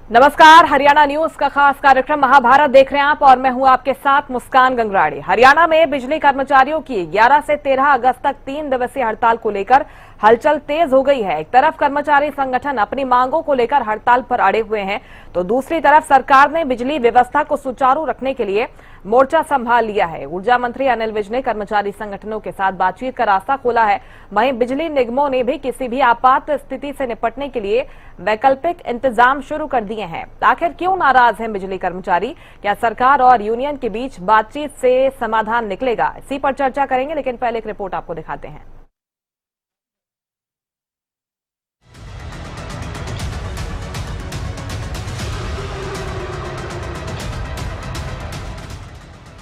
नमस्कार, हरियाणा न्यूज का खास कार्यक्रम महाभारत देख रहे हैं आप और मैं हूं आपके साथ मुस्कान गंगराड़ी। हरियाणा में बिजली कर्मचारियों की 11 से 13 अगस्त तक 3 दिवसीय हड़ताल को लेकर हलचल तेज हो गई है। एक तरफ कर्मचारी संगठन अपनी मांगों को लेकर हड़ताल पर अड़े हुए हैं, तो दूसरी तरफ सरकार ने बिजली व्यवस्था को सुचारू रखने के लिए मोर्चा संभाल लिया है। ऊर्जा मंत्री अनिल विज ने कर्मचारी संगठनों के साथ बातचीत का रास्ता खोला है। वहीं बिजली निगमों ने भी किसी भी आपात स्थिति से निपटने के लिए वैकल्पिक इंतजाम शुरू कर दिए हैं। आखिर क्यों नाराज हैं बिजली कर्मचारी? क्या सरकार और यूनियन के बीच बातचीत से समाधान निकलेगा? इसी पर चर्चा करेंगे, लेकिन पहले एक रिपोर्ट आपको दिखाते हैं।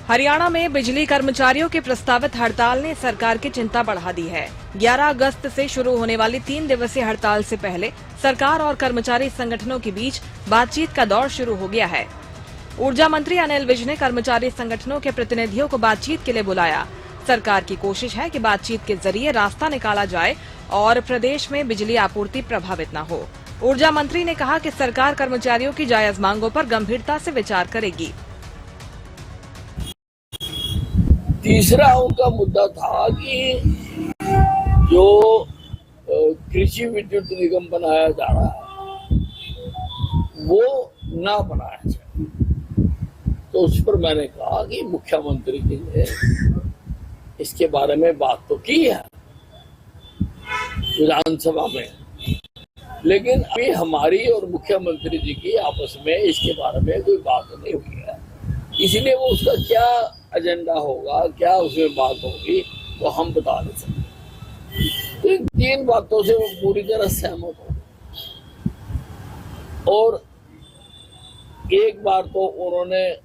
हरियाणा में बिजली कर्मचारियों के प्रस्तावित हड़ताल ने सरकार की चिंता बढ़ा दी है। 11 अगस्त से शुरू होने वाली 3 दिवसीय हड़ताल से पहले सरकार और कर्मचारी संगठनों के बीच बातचीत का दौर शुरू हो गया है। ऊर्जा मंत्री अनिल विज ने कर्मचारी संगठनों के प्रतिनिधियों को बातचीत के लिए बुलाया। सरकार की कोशिश है कि बातचीत के जरिए रास्ता निकाला जाए और प्रदेश में बिजली आपूर्ति प्रभावित न हो। ऊर्जा मंत्री ने कहा कि सरकार कर्मचारियों की जायज मांगों पर गंभीरता से विचार करेगी। तीसरा उनका मुद्दा था कि जो कृषि विद्युत निगम बनाया जा रहा है वो ना बनाया जाए। तो उस पर मैंने कहा कि मुख्यमंत्री जी ने इसके बारे में बात तो की है विधानसभा में, लेकिन अभी हमारी और मुख्यमंत्री जी की आपस में इसके बारे में कोई बात नहीं हुई है। इसलिए वो उसका क्या एजेंडा होगा, क्या उसमें बात होगी, वो हम बता नहीं सकते। तो इन 3 बातों से वो पूरी तरह सहमत हो और एक बार तो उन्होंने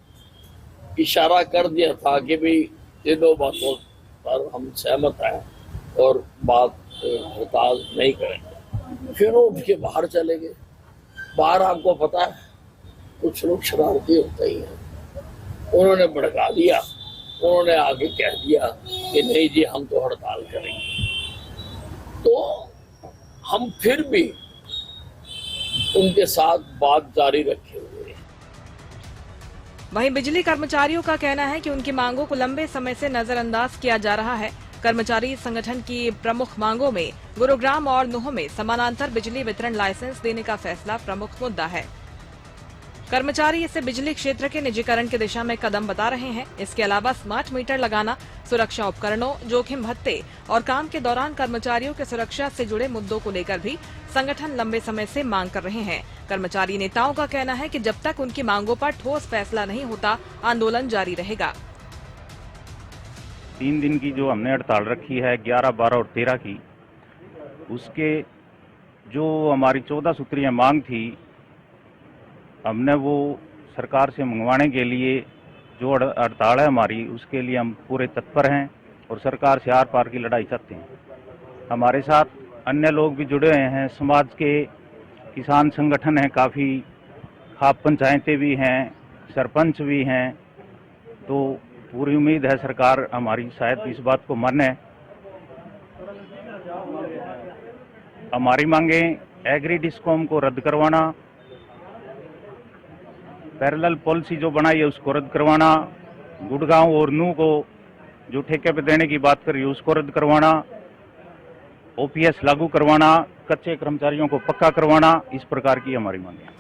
इशारा कर दिया था कि भाई ये 2 बातों पर हम सहमत हैं और बात हड़ताल नहीं करेंगे। फिर वो उठ के बाहर चले गए। बाहर आपको पता है कुछ लोग शरारती होते ही हैं, उन्होंने भड़का दिया। उन्होंने आगे कह दिया कि नहीं जी हम तो हड़ताल करेंगे। तो हम फिर भी उनके साथ बात जारी रखे हुए हैं। वहीं बिजली कर्मचारियों का कहना है कि उनकी मांगों को लंबे समय से नजरअंदाज किया जा रहा है। कर्मचारी संगठन की प्रमुख मांगों में गुरुग्राम और नूह में समानांतर बिजली वितरण लाइसेंस देने का फैसला प्रमुख मुद्दा है। कर्मचारी इसे बिजली क्षेत्र के निजीकरण की दिशा में कदम बता रहे हैं। इसके अलावा स्मार्ट मीटर लगाना, सुरक्षा उपकरणों, जोखिम भत्ते और काम के दौरान कर्मचारियों की सुरक्षा से जुड़े मुद्दों को लेकर भी संगठन लंबे समय से मांग कर रहे हैं। कर्मचारी नेताओं का कहना है कि जब तक उनकी मांगों पर ठोस फैसला नहीं होता, आंदोलन जारी रहेगा। 3 दिन की जो हमने हड़ताल रखी है 11, 12 और 13 की, उसके जो हमारी 14 सूत्रीय मांग थी, हमने वो सरकार से मंगवाने के लिए जो हड़ताल है हमारी, उसके लिए हम पूरे तत्पर हैं और सरकार से आर पार की लड़ाई चाहते हैं। हमारे साथ अन्य लोग भी जुड़े हुए हैं, समाज के किसान संगठन हैं, काफ़ी खाप पंचायतें भी हैं, सरपंच भी हैं। तो पूरी उम्मीद है सरकार हमारी शायद इस बात को माने। हमारी मांगें एग्री डिस्कॉम को रद्द करवाना, पैरेलल पॉलिसी जो बनाई है उसको रद्द करवाना, गुड़गांव और नूह को जो ठेके पे देने की बात करी उसको रद्द करवाना, ओपीएस लागू करवाना, कच्चे कर्मचारियों को पक्का करवाना, इस प्रकार की हमारी मांग है।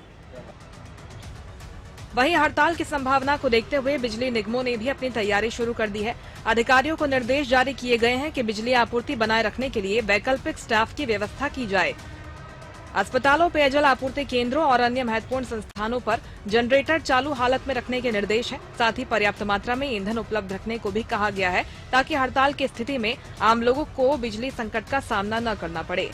वहीं हड़ताल की संभावना को देखते हुए बिजली निगमों ने भी अपनी तैयारी शुरू कर दी है। अधिकारियों को निर्देश जारी किए गए हैं कि बिजली आपूर्ति बनाए रखने के लिए वैकल्पिक स्टाफ की व्यवस्था की जाए। अस्पतालों, पेयजल आपूर्ति केंद्रों और अन्य महत्वपूर्ण संस्थानों पर जनरेटर चालू हालत में रखने के निर्देश हैं। साथ ही पर्याप्त मात्रा में ईंधन उपलब्ध रखने को भी कहा गया है, ताकि हड़ताल की स्थिति में आम लोगों को बिजली संकट का सामना न करना पड़े।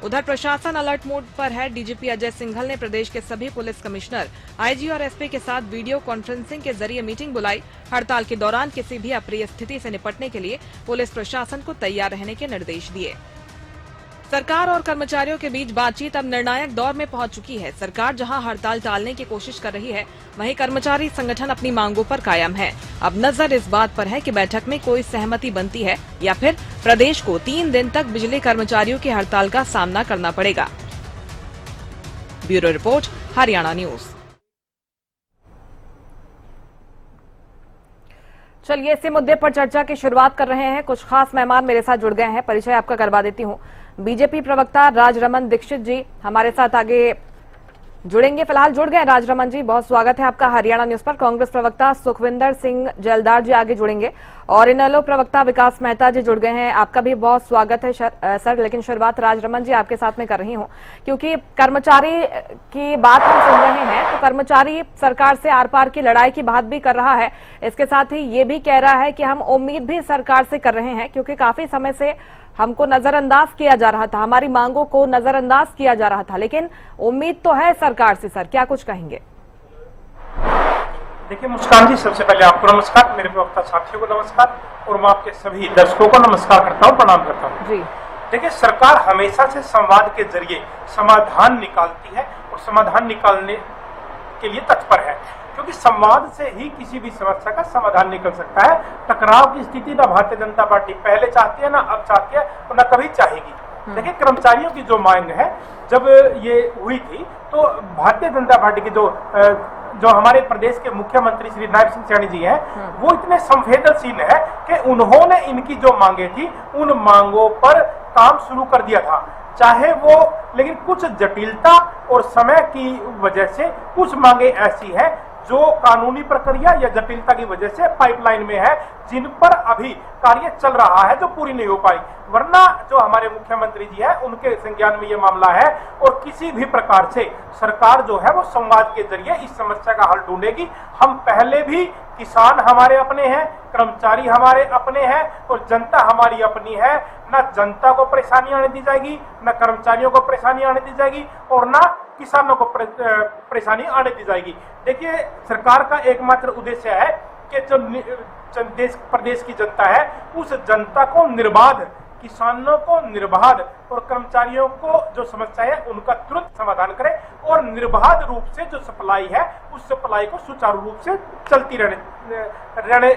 उधर प्रशासन अलर्ट मोड पर है। डीजीपी अजय सिंघल ने प्रदेश के सभी पुलिस कमिश्नर, आईजी और एसपी के साथ वीडियो कॉन्फ्रेंसिंग के जरिए मीटिंग बुलाई। हड़ताल के दौरान किसी भी अप्रिय स्थिति से निपटने के लिए पुलिस प्रशासन को तैयार रहने के निर्देश दिए। सरकार और कर्मचारियों के बीच बातचीत अब निर्णायक दौर में पहुंच चुकी है। सरकार जहां हड़ताल टालने की कोशिश कर रही है, वहीं कर्मचारी संगठन अपनी मांगों पर कायम है। अब नजर इस बात पर है कि बैठक में कोई सहमति बनती है या फिर प्रदेश को 3 दिन तक बिजली कर्मचारियों की हड़ताल का सामना करना पड़ेगा। Bureau report, Haryana news. चलिए इसी मुद्दे पर चर्चा की शुरुआत कर रहे हैं। कुछ खास मेहमान मेरे साथ जुड़ गए हैं, परिचय आपका करवा देती हूं। बीजेपी प्रवक्ता राजरमन दीक्षित जी हमारे साथ आगे जुड़ेंगे, फिलहाल जुड़ गए। राजरमन जी, बहुत स्वागत है आपका हरियाणा न्यूज पर। कांग्रेस प्रवक्ता सुखविंदर सिंह जैलदार जी आगे जुड़ेंगे और इनेलो प्रवक्ता विकास मेहता जी जुड़ गए हैं, आपका भी बहुत स्वागत है सर। लेकिन शुरुआत राजरमन जी आपके साथ में कर रही हूं, क्योंकि कर्मचारी की बात हम सुन रहे हैं तो कर्मचारी सरकार से आर पार की लड़ाई की बात भी कर रहा है। इसके साथ ही ये भी कह रहा है कि हम उम्मीद भी सरकार से कर रहे हैं, क्योंकि काफी समय से हमको नजरअंदाज किया जा रहा था, हमारी मांगों को नजरअंदाज किया जा रहा था, लेकिन उम्मीद तो है सरकार से। सर क्या कुछ कहेंगे? देखिए मुस्कान जी, सबसे पहले आपको नमस्कार, मेरे प्रवक्ता साथियों को नमस्कार और मैं आपके सभी दर्शकों को नमस्कार करता हूँ, प्रणाम करता हूँ जी। देखिए सरकार हमेशा से संवाद के जरिए समाधान निकालती है और समाधान निकालने के लिए तत्पर है, क्योंकि संवाद से ही किसी भी समस्या का समाधान निकल सकता है। टकराव की स्थिति ना भारतीय जनता पार्टी पहले चाहती है, ना अब चाहती है और ना कभी चाहेगी। देखिए कर्मचारियों की जो मांग है, जब ये हुई थी तो भारतीय जनता पार्टी की जो हमारे प्रदेश के मुख्यमंत्री श्री नायब सिंह सैनी जी हैं, वो इतने संवेदनशील है कि उन्होंने इनकी जो मांगे थी उन मांगों पर काम शुरू कर दिया था, चाहे वो, लेकिन कुछ जटिलता और समय की वजह से कुछ मांगे ऐसी हैं जो कानूनी प्रक्रिया या जटिलता की वजह से पाइपलाइन में है, जिन पर अभी कार्य चल रहा है, जो पूरी नहीं हो पाई। वरना जो हमारे मुख्यमंत्री जी है उनके संज्ञान में ये मामला है और किसी भी प्रकार से सरकार जो है वो संवाद के जरिए इस समस्या का हल ढूंढेगी। हम पहले भी, किसान हमारे अपने हैं, कर्मचारी हमारे अपने हैं और जनता हमारी अपनी है। ना जनता को परेशानी आने दी जाएगी, ना कर्मचारियों को परेशानी आने दी जाएगी और ना किसानों को परेशानी आने दी जाएगी। देखिए सरकार का एकमात्र उद्देश्य है कि जो देश प्रदेश की जनता है उस जनता को निर्बाध, किसानों को निर्बाध और कर्मचारियों को जो समस्या है उनका तुरंत समाधान करे और निर्बाध रूप से जो सप्लाई है उस सप्लाई को सुचारू रूप से चलती रहने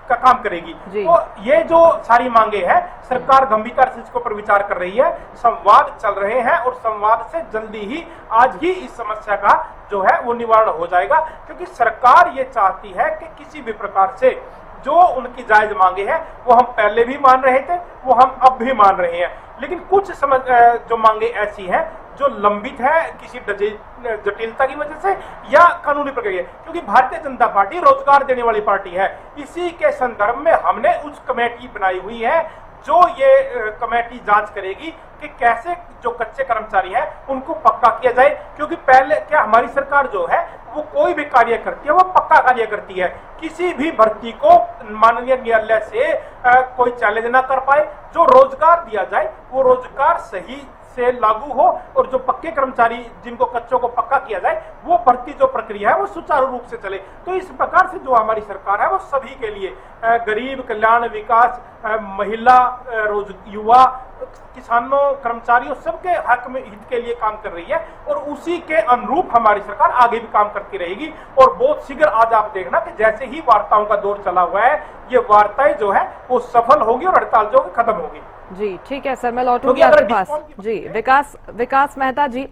का काम करेगी। तो ये जो सारी मांगे हैं सरकार गंभीरता से इसके ऊपर विचार कर रही है, संवाद चल रहे हैं और संवाद से जल्दी ही, आज ही इस समस्या का जो है वो निवारण हो जाएगा, क्योंकि सरकार ये चाहती है कि किसी भी प्रकार से जो उनकी जायज मांगे हैं वो हम पहले भी मान रहे थे, वो हम अब भी मान रहे हैं, लेकिन कुछ जो मांगे ऐसी हैं जो लंबित है किसी जटिलता की वजह से या कानूनी प्रक्रिया, क्योंकि भारतीय जनता पार्टी रोजगार देने वाली पार्टी है। इसी के संदर्भ में हमने उस कमेटी बनाई हुई है जो ये कमेटी जांच करेगी कि कैसे जो कच्चे कर्मचारी हैं उनको पक्का किया जाए, क्योंकि पहले क्या हमारी सरकार जो है वो कोई भी कार्य करती है वो पक्का कार्य करती है। किसी भी भर्ती को माननीय न्यायालय से कोई चैलेंज ना कर पाए। जो रोजगार दिया जाए वो रोजगार सही से लागू हो और जो पक्के कर्मचारी जिनको कच्चों को पक्का किया जाए वो भर्ती जो प्रक्रिया है वो सुचारू रूप से चले। तो इस प्रकार से जो हमारी सरकार है वो सभी के लिए, गरीब कल्याण, विकास, महिला, युवा, किसानों, कर्मचारियों, सबके हक में, हित के लिए काम कर रही है और उसी के अनुरूप हमारी सरकार आगे भी काम करती रहेगी। और बहुत शीघ्र आज आप देखना कि जैसे ही वार्ताओं का दौर चला हुआ है, ये वार्ताएं जो है वो सफल होगी और हड़ताल जो खत्म होगी। जी ठीक है सर, मैं लौटूंगी आपके पास। जी विकास मेहता जी,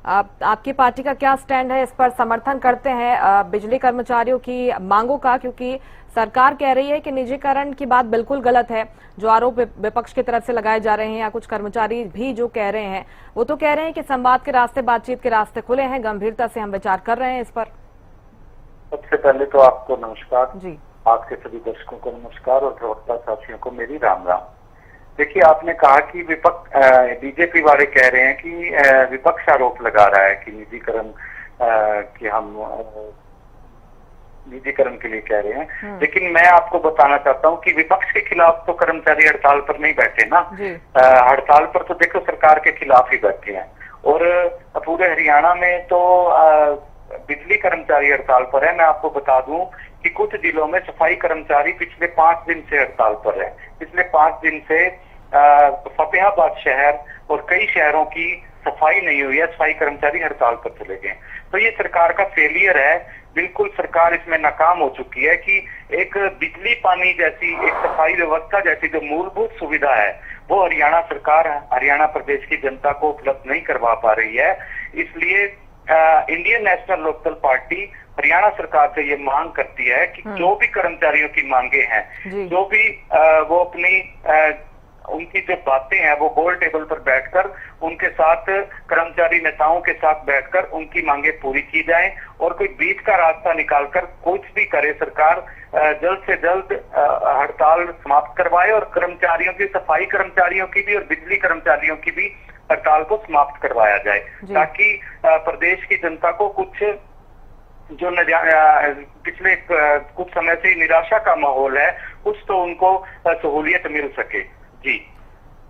आपकी पार्टी का क्या स्टैंड है इस पर? समर्थन करते हैं बिजली कर्मचारियों की मांगों का, क्योंकि सरकार कह रही है कि निजीकरण की बात बिल्कुल गलत है, जो आरोप विपक्ष की तरफ से लगाए जा रहे हैं, या कुछ कर्मचारी भी जो कह रहे हैं वो तो कह रहे हैं कि संवाद के रास्ते, बातचीत के रास्ते खुले हैं, गंभीरता से हम विचार कर रहे हैं इस पर। सबसे पहले तो आपको नमस्कार जी, आपके सभी दर्शकों को नमस्कार और प्रवक्ता साथियों को मेरी राम राम। देखिए आपने कहा कि बीजेपी वाले कह रहे हैं कि विपक्ष आरोप लगा रहा है कि निजीकरण कि हम निजीकरण के लिए कह रहे हैं, लेकिन मैं आपको बताना चाहता हूं कि विपक्ष के खिलाफ तो कर्मचारी हड़ताल पर नहीं बैठे ना। हड़ताल पर तो देखो सरकार के खिलाफ ही बैठे हैं और पूरे हरियाणा में तो बिजली कर्मचारी हड़ताल पर है। मैं आपको बता दूं कि कुछ जिलों में सफाई कर्मचारी पिछले 5 दिन से हड़ताल पर है। पिछले 5 दिन से फतेहाबाद शहर और कई शहरों की सफाई नहीं हुई है, सफाई कर्मचारी हड़ताल पर चले गए। तो ये सरकार का फेलियर है, बिल्कुल सरकार इसमें नाकाम हो चुकी है कि एक बिजली पानी जैसी, एक सफाई व्यवस्था जैसी जो मूलभूत सुविधा है वो हरियाणा सरकार, हरियाणा प्रदेश की जनता को उपलब्ध नहीं करवा पा रही है। इसलिए Indian National Lokdal party Haryana सरकार से ये मांग करती है कि जो भी कर्मचारियों की मांगे हैं, जो भी वो अपनी उनकी जो बातें हैं वो गोल टेबल पर बैठकर उनके साथ, कर्मचारी नेताओं के साथ बैठकर उनकी मांगे पूरी की जाएं, और कोई बीच का रास्ता निकालकर कुछ भी करे सरकार, जल्द से जल्द हड़ताल समाप्त करवाए और कर्मचारियों की, सफाई कर्मचारियों की भी और बिजली कर्मचारियों की भी हड़ताल को समाप्त करवाया जाए, ताकि प्रदेश की जनता को कुछ जो पिछले कुछ समय से निराशा का माहौल है, कुछ तो उनको सहूलियत मिल सके। जी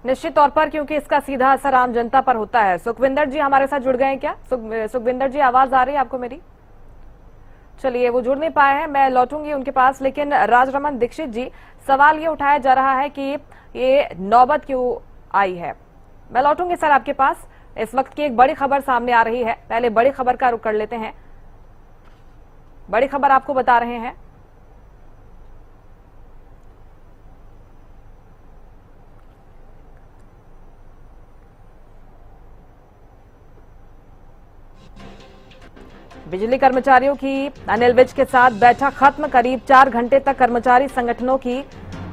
निश्चित तौर पर, क्योंकि इसका सीधा असर आम जनता पर होता है। सुखविंदर जी हमारे साथ जुड़ गए हैं क्या? सुखविंदर जी, आवाज आ रही है आपको मेरी? चलिए, वो जुड़ नहीं पाए हैं, मैं लौटूंगी उनके पास। लेकिन राजरमन दीक्षित जी, सवाल ये उठाया जा रहा है कि ये नौबत क्यों आई है। मैं लौटूंगी सर आपके पास। इस वक्त की एक बड़ी खबर सामने आ रही है, पहले बड़ी खबर का रुख कर लेते हैं। बड़ी खबर आपको बता रहे हैं। बिजली कर्मचारियों की अनिल विज के साथ बैठक खत्म। करीब 4 घंटे तक कर्मचारी संगठनों की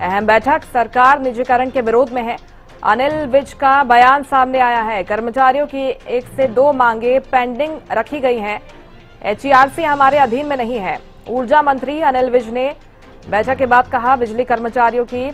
अहम बैठक। सरकार निजीकरण के विरोध में है। अनिल विज का बयान सामने आया है। कर्मचारियों की 1 से 2 मांगे पेंडिंग रखी गई हैं। HERC हमारे अधीन में नहीं है। ऊर्जा मंत्री अनिल विज ने बैठक के बाद कहा, बिजली कर्मचारियों की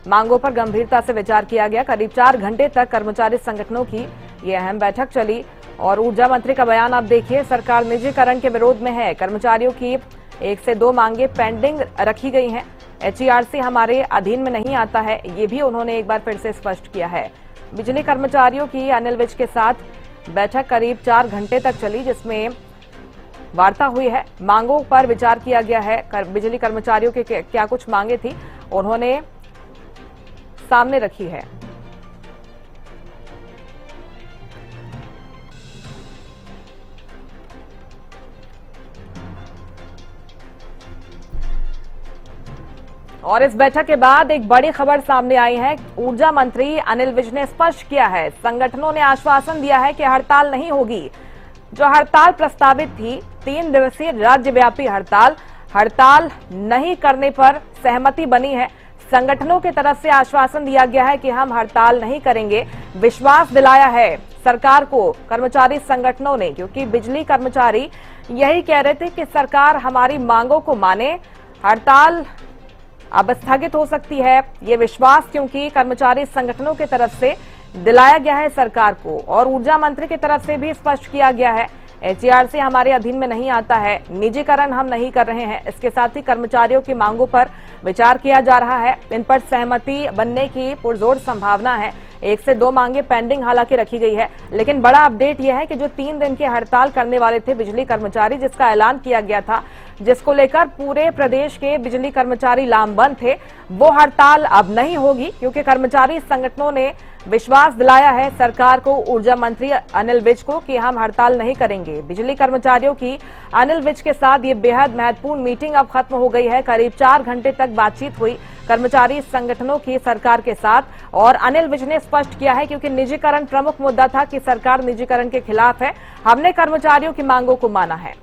मांगों पर गंभीरता से विचार किया गया। करीब 4 घंटे तक कर्मचारी संगठनों की ये अहम बैठक चली और ऊर्जा मंत्री का बयान आप देखिए, सरकार निजीकरण के विरोध में है। कर्मचारियों की 1 से 2 मांगे पेंडिंग रखी गई हैं। HERC हमारे अधीन में नहीं आता है, ये भी उन्होंने एक बार फिर से स्पष्ट किया है। बिजली कर्मचारियों की अनिल विज के साथ बैठक करीब 4 घंटे तक चली, जिसमें वार्ता हुई है, मांगों पर विचार किया गया है। बिजली कर्मचारियों की क्या कुछ मांगे थी उन्होंने सामने रखी है। और इस बैठक के बाद एक बड़ी खबर सामने आई है। ऊर्जा मंत्री अनिल विज ने स्पष्ट किया है, संगठनों ने आश्वासन दिया है कि हड़ताल नहीं होगी। जो हड़ताल प्रस्तावित थी, 3 दिवसीय राज्यव्यापी हड़ताल नहीं करने पर सहमति बनी है। संगठनों की तरफ से आश्वासन दिया गया है कि हम हड़ताल नहीं करेंगे। विश्वास दिलाया है सरकार को कर्मचारी संगठनों ने, क्योंकि बिजली कर्मचारी यही कह रहे थे कि सरकार हमारी मांगों को माने, हड़ताल अब स्थगित हो सकती है। ये विश्वास क्योंकि कर्मचारी संगठनों की तरफ से दिलाया गया है सरकार को, और ऊर्जा मंत्री की तरफ से भी स्पष्ट किया गया है, HERC हमारे अधीन में नहीं आता है, निजीकरण हम नहीं कर रहे हैं। इसके साथ ही कर्मचारियों की मांगों पर विचार किया जा रहा है, इन पर सहमति बनने की पुरजोर संभावना है। 1 से 2 मांगे पेंडिंग हालांकि रखी गई है, लेकिन बड़ा अपडेट यह है कि जो 3 दिन की हड़ताल करने वाले थे बिजली कर्मचारी, जिसका ऐलान किया गया था, जिसको लेकर पूरे प्रदेश के बिजली कर्मचारी लामबंद थे, वो हड़ताल अब नहीं होगी, क्योंकि कर्मचारी संगठनों ने विश्वास दिलाया है सरकार को, ऊर्जा मंत्री अनिल विज को, कि हम हड़ताल नहीं करेंगे। बिजली कर्मचारियों की अनिल विज के साथ ये बेहद महत्वपूर्ण मीटिंग अब खत्म हो गई है। करीब 4 घंटे तक बातचीत हुई कर्मचारी संगठनों की सरकार के साथ, और अनिल विज ने स्पष्ट किया है, क्योंकि निजीकरण प्रमुख मुद्दा था कि सरकार निजीकरण के खिलाफ है, हमने कर्मचारियों की मांगों को माना है।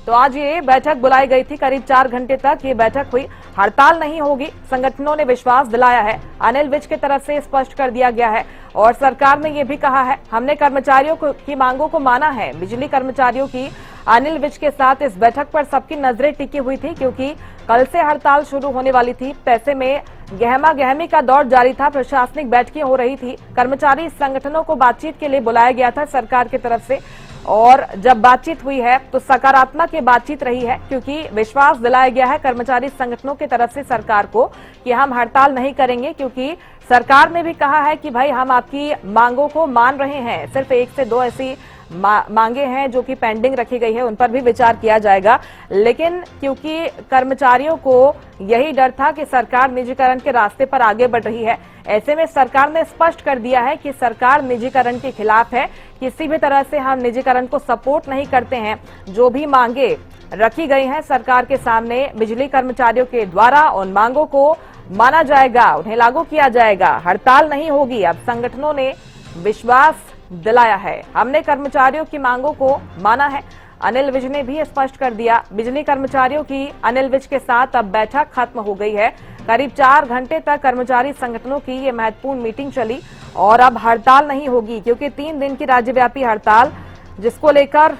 तो आज ये बैठक बुलाई गई थी, करीब 4 घंटे तक ये बैठक हुई। हड़ताल नहीं होगी, संगठनों ने विश्वास दिलाया है, अनिल विज की तरफ से स्पष्ट कर दिया गया है, और सरकार ने ये भी कहा है, हमने कर्मचारियों की मांगों को माना है। बिजली कर्मचारियों की अनिल विज के साथ इस बैठक पर सबकी नजरें टिकी हुई थी, क्योंकि कल से हड़ताल शुरू होने वाली थी। ऐसे में गहमा गहमी का दौर जारी था, प्रशासनिक बैठकें हो रही थी, कर्मचारी संगठनों को बातचीत के लिए बुलाया गया था सरकार की तरफ से, और जब बातचीत हुई है तो सकारात्मक ये बातचीत रही है, क्योंकि विश्वास दिलाया गया है कर्मचारी संगठनों की तरफ से सरकार को कि हम हड़ताल नहीं करेंगे, क्योंकि सरकार ने भी कहा है कि भाई हम आपकी मांगों को मान रहे हैं। सिर्फ 1 से 2 ऐसी मांगे हैं जो कि पेंडिंग रखी गई है, उन पर भी विचार किया जाएगा। लेकिन क्योंकि कर्मचारियों को यही डर था कि सरकार निजीकरण के रास्ते पर आगे बढ़ रही है, ऐसे में सरकार ने स्पष्ट कर दिया है कि सरकार निजीकरण के खिलाफ है, किसी भी तरह से हम निजीकरण को सपोर्ट नहीं करते हैं। जो भी मांगे रखी गई हैं सरकार के सामने बिजली कर्मचारियों के द्वारा, उन मांगों को माना जाएगा, उन्हें लागू किया जाएगा। हड़ताल नहीं होगी, अब संगठनों ने विश्वास दिलाया है। हमने कर्मचारियों की मांगों को माना है, अनिल विज ने भी स्पष्ट कर दिया। बिजली कर्मचारियों की अनिल विज के साथ अब बैठक खत्म हो गई है। करीब 4 घंटे तक कर्मचारी संगठनों की ये महत्वपूर्ण मीटिंग चली और अब हड़ताल नहीं होगी, क्योंकि 3 दिन की राज्यव्यापी हड़ताल जिसको लेकर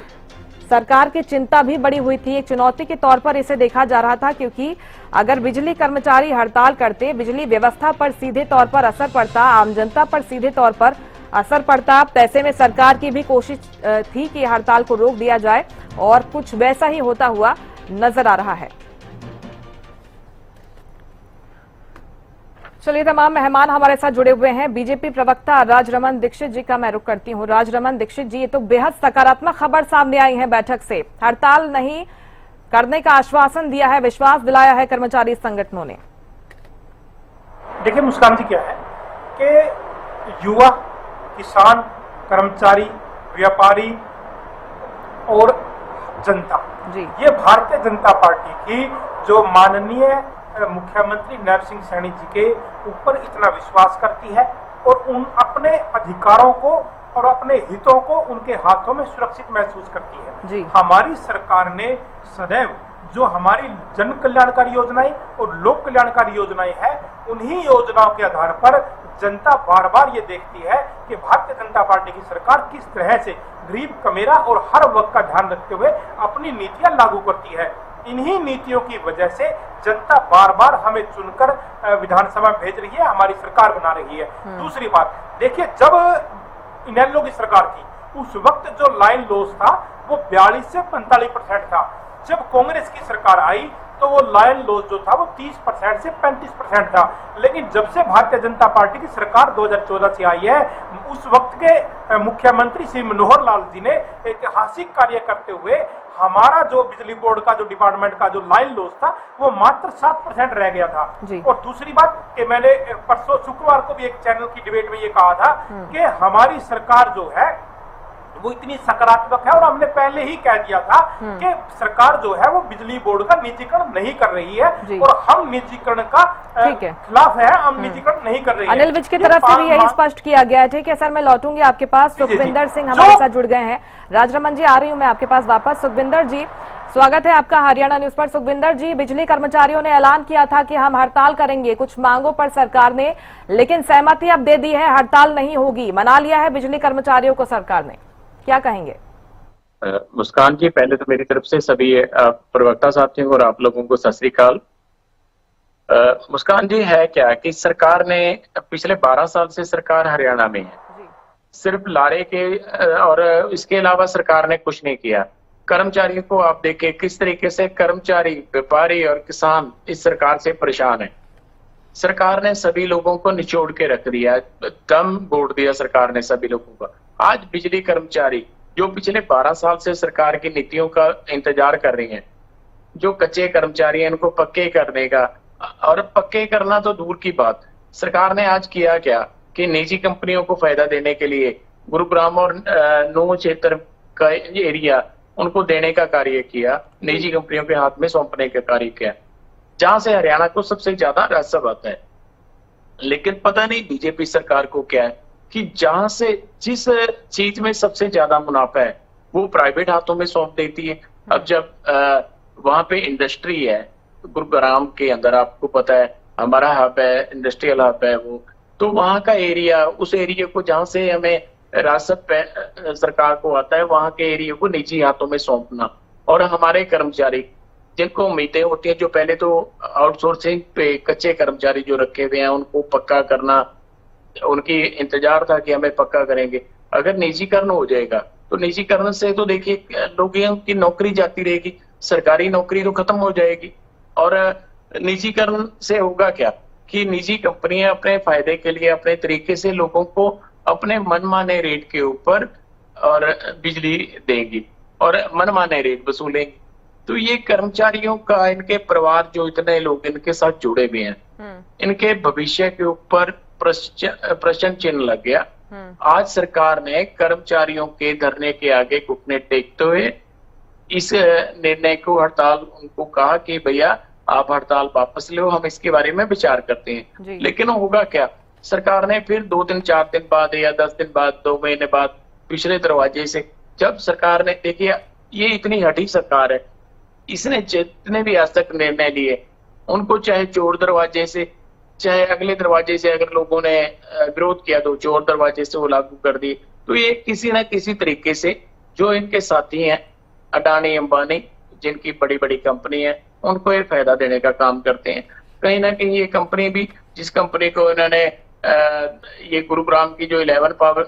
सरकार की चिंता भी बढ़ी हुई थी, एक चुनौती के तौर पर इसे देखा जा रहा था, क्योंकि अगर बिजली कर्मचारी हड़ताल करते, बिजली व्यवस्था पर सीधे तौर पर असर पड़ता, आम जनता पर सीधे तौर पर असर पड़ता। ऐसे में सरकार की भी कोशिश थी कि हड़ताल को रोक दिया जाए और कुछ वैसा ही होता हुआ नजर आ रहा है। चलिए, तमाम मेहमान हमारे साथ जुड़े हुए हैं। बीजेपी प्रवक्ता राजरमन दीक्षित जी का मैं रुख करती हूँ। राजरमन दीक्षित जी, ये तो बेहद सकारात्मक खबर सामने आई है बैठक से। हड़ताल नहीं करने का आश्वासन दिया है, विश्वास दिलाया है कर्मचारी संगठनों ने। देखिए मुस्कान जी, क्या है कि युवा, किसान, कर्मचारी, व्यापारी और जनता जी, ये भारतीय जनता पार्टी की जो माननीय मुख्यमंत्री नरसिंह सैनी जी के ऊपर इतना विश्वास करती है और उन अपने अधिकारों को और अपने हितों को उनके हाथों में सुरक्षित महसूस करती है जी। हमारी सरकार ने सदैव जो हमारी जन कल्याणकारी योजनाएं और लोक कल्याणकारी योजनाएं हैं, उन्हीं योजनाओं के आधार पर जनता बार बार ये देखती है कि भारतीय जनता पार्टी की सरकार किस तरह से गरीब कमेरा और हर वर्ग का ध्यान रखते हुए अपनी नीतियां लागू करती है। इन्हीं नीतियों की वजह से जनता बार बार हमें चुनकर विधानसभा भेज रही है, हमारी सरकार बना रही है। दूसरी बात देखिए, जब इनेलो की सरकार थी उस वक्त जो लाइन लॉस था वो 42 से 45% था। जब कांग्रेस की सरकार आई तो वो लाइन लॉस जो था वो 30% से 35% था। लेकिन जब से भारतीय जनता पार्टी की सरकार 2014 से आई है, उस वक्त के मुख्यमंत्री श्री मनोहर लाल जी ने ऐतिहासिक कार्य करते हुए हमारा जो बिजली बोर्ड का जो डिपार्टमेंट का जो लाइन लॉस था वो मात्र 7% रह गया था। और दूसरी बात कि मैंने परसों शुक्रवार को भी एक चैनल की डिबेट में ये कहा था कि हमारी सरकार जो है वो इतनी सकारात्मक है और हमने पहले ही कह दिया था कि सरकार जो है वो बिजली बोर्ड का निजीकरण नहीं कर रही है और हम निजीकरण का खिलाफ है, हम निजीकरण नहीं कर रहे हैं। अनिल विज की तरफ से भी यही स्पष्ट किया गया है। ठीक है सर, मैं लौटूंगी आपके पास। सुखविंदर सिंह हमारे साथ जुड़ गए हैं। राजरमन जी, आ रही हूँ मैं आपके पास वापस। सुखविंदर जी, स्वागत है आपका हरियाणा न्यूज पर। सुखविंदर जी, बिजली कर्मचारियों ने ऐलान किया था कि हम हड़ताल करेंगे कुछ मांगों पर सरकार ने, लेकिन सहमति अब दे दी है, हड़ताल नहीं होगी, मना लिया है बिजली कर्मचारियों को सरकार ने, क्या कहेंगे? मुस्कान जी, पहले तो मेरी तरफ से सभी प्रवक्ता साथियों को और आप लोगों को सत श्री अकाल। मुस्कान जी, है क्या कि सरकार ने पिछले 12 साल से सरकार हरियाणा में है, सिर्फ लारे के और इसके अलावा सरकार ने कुछ नहीं किया। कर्मचारियों को आप देखें किस तरीके से कर्मचारी, व्यापारी और किसान इस सरकार से परेशान है। सरकार ने सभी लोगों को निचोड़ के रख दिया, दम बोड़ दिया सरकार ने सभी लोगों को। आज बिजली कर्मचारी जो पिछले 12 साल से सरकार की नीतियों का इंतजार कर रही हैं, जो कच्चे कर्मचारी हैं उनको पक्के करने का, और पक्के करना तो दूर की बात, सरकार ने आज किया क्या कि निजी कंपनियों को फायदा देने के लिए गुरुग्राम और नौ क्षेत्र का एरिया उनको देने का कार्य किया, निजी कंपनियों के हाथ में सौंपने का कार्य किया, जहां से हरियाणा को सबसे ज्यादा राजस्व आता है। लेकिन पता नहीं बीजेपी सरकार को क्या है कि जहां से जिस चीज में सबसे ज्यादा मुनाफा है वो प्राइवेट हाथों में सौंप देती है। अब जब वहां पे इंडस्ट्री है गुरुग्राम के अंदर, आपको पता है हमारा हब है, इंडस्ट्रियल हब है वो, तो वहां का एरिया, उस एरिया को जहां से हमें राजस्व सरकार को आता है, वहां के एरिया को निजी हाथों में सौंपना, और हमारे कर्मचारी जिनको उम्मीदें होती हैं, जो पहले तो आउटसोर्सिंग पे कच्चे कर्मचारी जो रखे हुए हैं उनको पक्का करना, उनकी इंतजार था कि हमें पक्का करेंगे। अगर निजीकरण हो जाएगा तो निजीकरण से तो देखिए लोगों की नौकरी जाती रहेगी, सरकारी नौकरी तो खत्म हो जाएगी। और निजीकरण से होगा क्या कि निजी कंपनियां अपने फायदे के लिए अपने तरीके से लोगों को अपने मनमाने रेट के ऊपर और बिजली देगी और मनमाने रेट वसूलेंगे। तो ये कर्मचारियों का, इनके परिवार जो इतने लोग इनके साथ जुड़े हुए हैं, इनके भविष्य के ऊपर प्रश्न चिन्ह लग गया। आज सरकार ने कर्मचारियों के धरने के आगे घुटने टेकते हुए इस निर्णय को, हड़ताल उनको कहा कि भैया आप हड़ताल वापस लो, हम इसके बारे में विचार करते हैं। लेकिन होगा क्या, सरकार ने फिर 2 दिन 4 दिन बाद या 10 दिन बाद 2 महीने बाद पिछले दरवाजे से, जब सरकार ने, देखिए ये इतनी हठी सरकार है, इसने जितने भी आज तक निर्णय लिए उनको चाहे चोर दरवाजे से चाहे अगले दरवाजे से अगर लोगों ने विरोध किया तो चोर दरवाजे से वो लागू कर दिए। तो ये किसी न किसी तरीके से जो इनके साथी हैं अडानी अंबानी, जिनकी बड़ी बड़ी कंपनी है, उनको ये फायदा देने का काम करते हैं। कहीं ना कहीं ये कंपनी भी, जिस कंपनी को इन्होंने ये गुरुग्राम की जो 11 पावर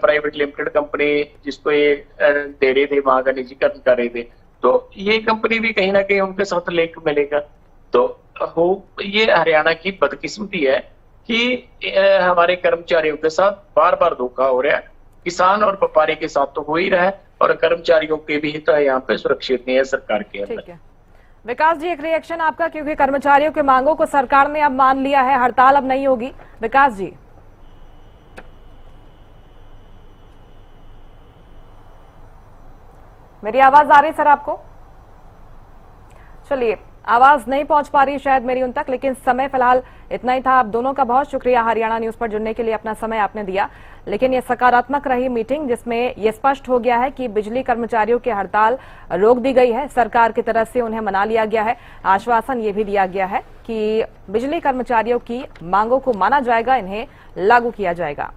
प्राइवेट लिमिटेड कंपनी जिसको ये दे रहे थे, वहां का निजीकरण कर रहे थे, तो ये कंपनी भी कहीं ना कहीं उनके साथ लिंक मिलेगा। तो ये हरियाणा की बदकिस्मती है कि हमारे कर्मचारियों के साथ बार बार धोखा हो रहा है। किसान और व्यापारी के साथ तो हो ही रहा है और कर्मचारियों के भी हित यहाँ पे सुरक्षित नहीं है सरकार के अंदर। ठीक है विकास जी, एक रिएक्शन आपका, क्योंकि कर्मचारियों की मांगों को सरकार ने अब मान लिया है, हड़ताल अब नहीं होगी। विकास जी, मेरी आवाज आ रही सर आपको? चलिए, आवाज नहीं पहुंच पा रही शायद मेरी उन तक, लेकिन समय फिलहाल इतना ही था। आप दोनों का बहुत शुक्रिया हरियाणा न्यूज पर जुड़ने के लिए, अपना समय आपने दिया। लेकिन ये सकारात्मक रही मीटिंग, जिसमें यह स्पष्ट हो गया है कि बिजली कर्मचारियों की हड़ताल रोक दी गई है, सरकार की तरफ से उन्हें मना लिया गया है। आश्वासन ये भी दिया गया है कि बिजली कर्मचारियों की मांगों को माना जाएगा, इन्हें लागू किया जाएगा।